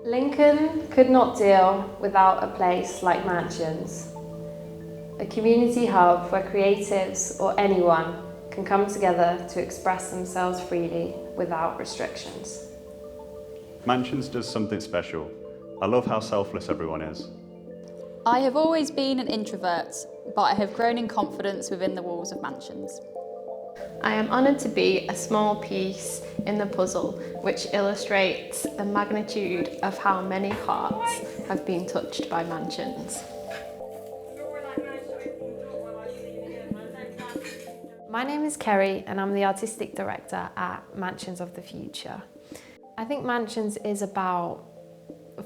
Lincoln could not deal without a place like Mansions, a community hub where creatives or anyone can come together to express themselves freely without restrictions. Mansions does something special. I love how selfless everyone is. I have always been an introvert, but I have grown in confidence within the walls of Mansions. I am honoured to be a small piece in the puzzle which illustrates the magnitude of how many hearts have been touched by Mansions. My name is Kerry and I'm the Artistic Director at Mansions of the Future. I think Mansions is about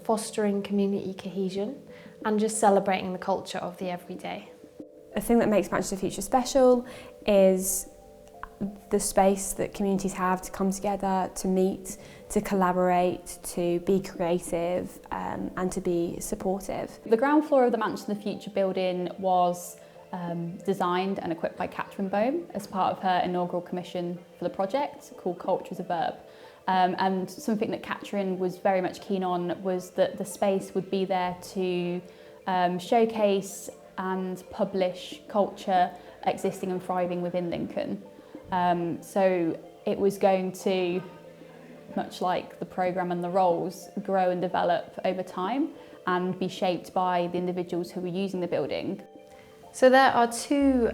fostering community cohesion and just celebrating the culture of the everyday. The thing that makes Mansions of the Future special is the space that communities have to come together, to meet, to collaborate, to be creative and to be supportive. The ground floor of the Mansions of the Future building was designed and equipped by Catherine Bohm as part of her inaugural commission for the project called Culture as a Verb. And something that Catherine was very much keen on was that the space would be there to showcase and publish culture existing and thriving within Lincoln. So it was going to, much like the programme and the roles, grow and develop over time and be shaped by the individuals who were using the building. So there are two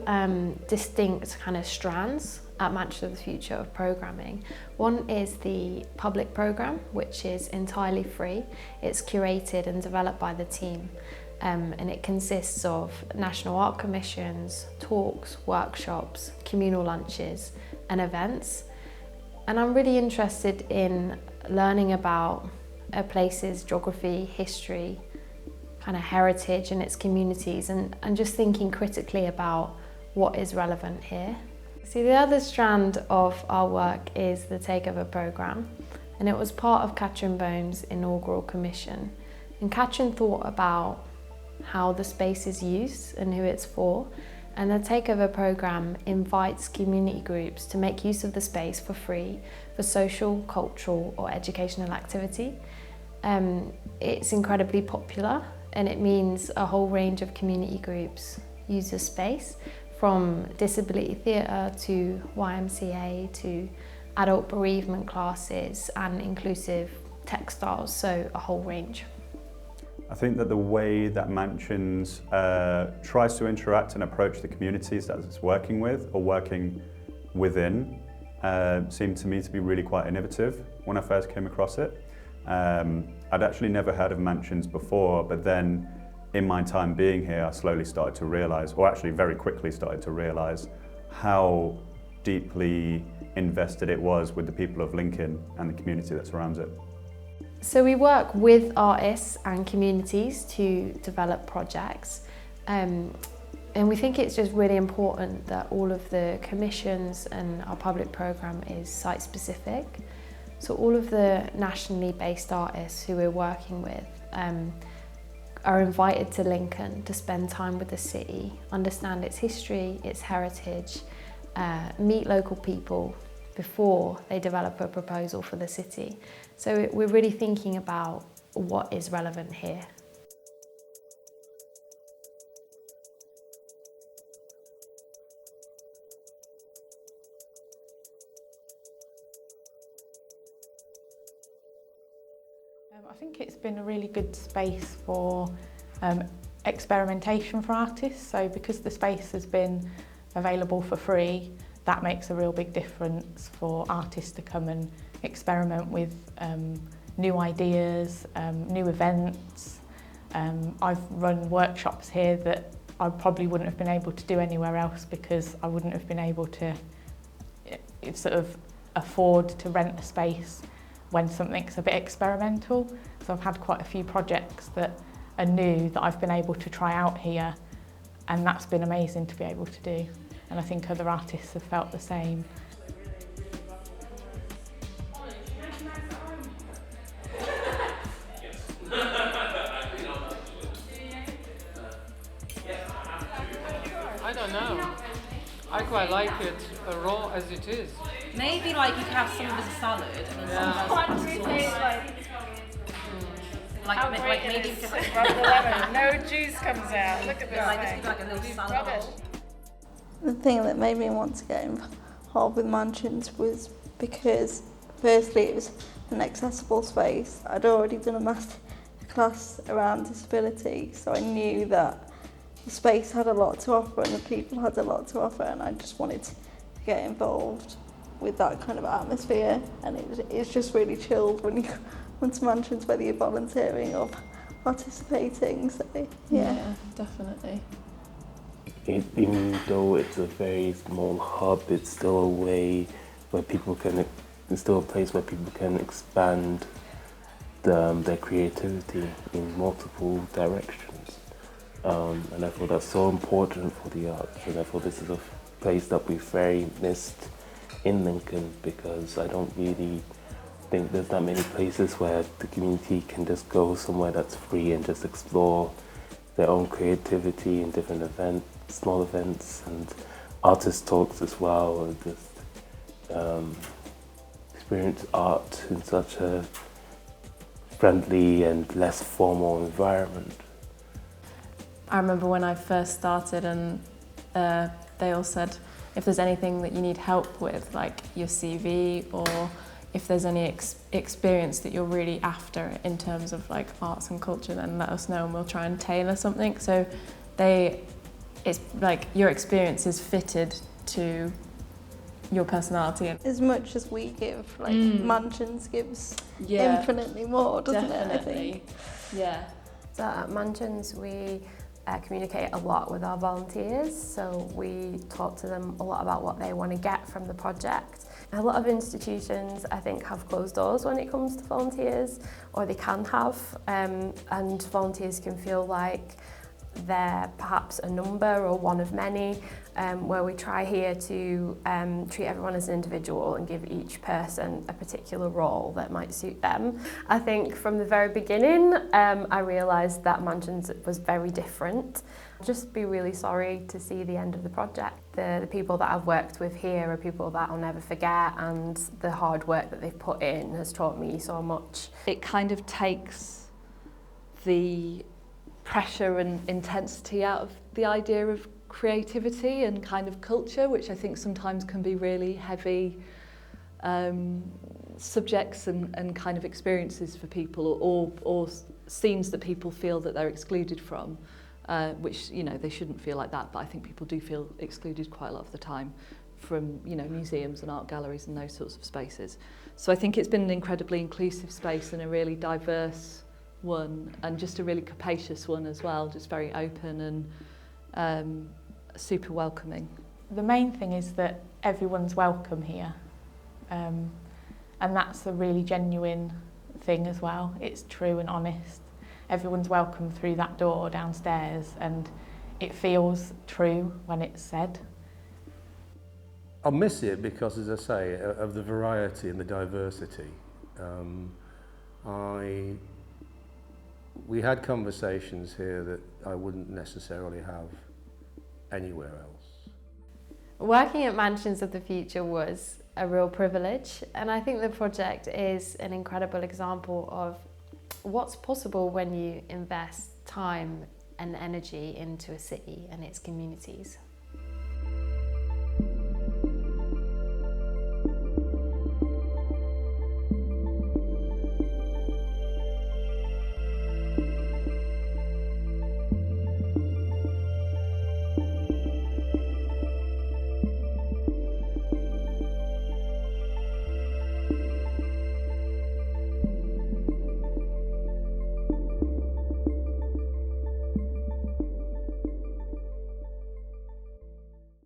distinct kind of strands at Mansions of the Future of programming. One is the public programme, which is entirely free. It's curated and developed by the team. And it consists of national art commissions, talks, workshops, communal lunches and events. And I'm really interested in learning about a place's geography, history, kind of heritage and its communities and just thinking critically about what is relevant here. See, the other strand of our work is the Takeover programme, and it was part of Catherine Bohm's inaugural commission. And Catherine thought about how the space is used and who it's for, and the Takeover programme invites community groups to make use of the space for free for social, cultural or educational activity. It's incredibly popular and it means a whole range of community groups use the space, from disability theatre to YMCA to adult bereavement classes and inclusive textiles, so a whole range. I think that the way that Mansions tries to interact and approach the communities that it's working with or working within seemed to me to be really quite innovative when I first came across it. I'd actually never heard of Mansions before, but then in my time being here, I slowly started to realise, or actually very quickly started to realise, how deeply invested it was with the people of Lincoln and the community that surrounds it. So we work with artists and communities to develop projects, and we think it's just really important that all of the commissions and our public programme is site specific. So all of the nationally based artists who we're working with are invited to Lincoln to spend time with the city, understand its history, its heritage, meet local people before they develop a proposal for the city. So we're really thinking about what is relevant here. I think it's been a really good space for experimentation for artists. So because the space has been available for free, that makes a real big difference for artists to come and experiment with new ideas, new events. I've run workshops here that I probably wouldn't have been able to do anywhere else because I wouldn't have been able to sort of afford to rent a space when something's a bit experimental. So I've had quite a few projects that are new that I've been able to try out here, and that's been amazing to be able to do. And I think other artists have felt the same. I don't know. I quite like it raw as it is. Maybe like you could have some of it as a salad and then some of it as pasta sauce. How great it is. Rub the lemon. No juice comes out. Look at this thing. Rubbish. The thing that made me want to get involved with mansions was because, firstly, it was an accessible space. I'd already done a master class around disability, so I knew that the space had a lot to offer and the people had a lot to offer, and I just wanted to get involved with that kind of atmosphere. And it's just really chilled when you come to mansions, whether you're volunteering or participating. So yeah, definitely. Even though it's a very small hub, it's still a way where people can, it's still a place where people can expand their creativity in multiple directions. And I thought that's so important for the arts, and I thought this is a place that we've very missed in Lincoln, because I don't really think there's that many places where the community can just go somewhere that's free and just explore their own creativity in different events, small events, and artist talks as well, and just experience art in such a friendly and less formal environment. I remember when I first started, and they all said, if there's anything that you need help with, like your CV, or if there's any experience that you're really after in terms of like arts and culture, then let us know and we'll try and tailor something. So it's like your experience is fitted to your personality. As much as we give, like mansions gives infinitely more, doesn't it, I think? Yeah. So at mansions we communicate a lot with our volunteers, so we talk to them a lot about what they want to get from the project. A lot of institutions, I think, have closed doors when it comes to volunteers, or they can have, and volunteers can feel like they're perhaps a number or one of many, where we try here to treat everyone as an individual and give each person a particular role that might suit them. I think from the very beginning, I realised that mansions was very different. Just be really sorry to see the end of the project. The people that I've worked with here are people that I'll never forget, and the hard work that they've put in has taught me so much. It kind of takes the pressure and intensity out of the idea of creativity and kind of culture, which I think sometimes can be really heavy subjects and kind of experiences for people, or scenes that people feel that they're excluded from, which, you know, they shouldn't feel like that, but I think people do feel excluded quite a lot of the time from, you know, museums and art galleries and those sorts of spaces. So I think it's been an incredibly inclusive space and a really diverse one, and just a really capacious one as well, just very open and super welcoming. The main thing is that everyone's welcome here, and that's a really genuine thing as well. It's true and honest. Everyone's welcome through that door downstairs, and it feels true when it's said. I'll miss it because, as I say, of the variety and the diversity. We had conversations here that I wouldn't necessarily have anywhere else. Working at Mansions of the Future was a real privilege, and I think the project is an incredible example of what's possible when you invest time and energy into a city and its communities.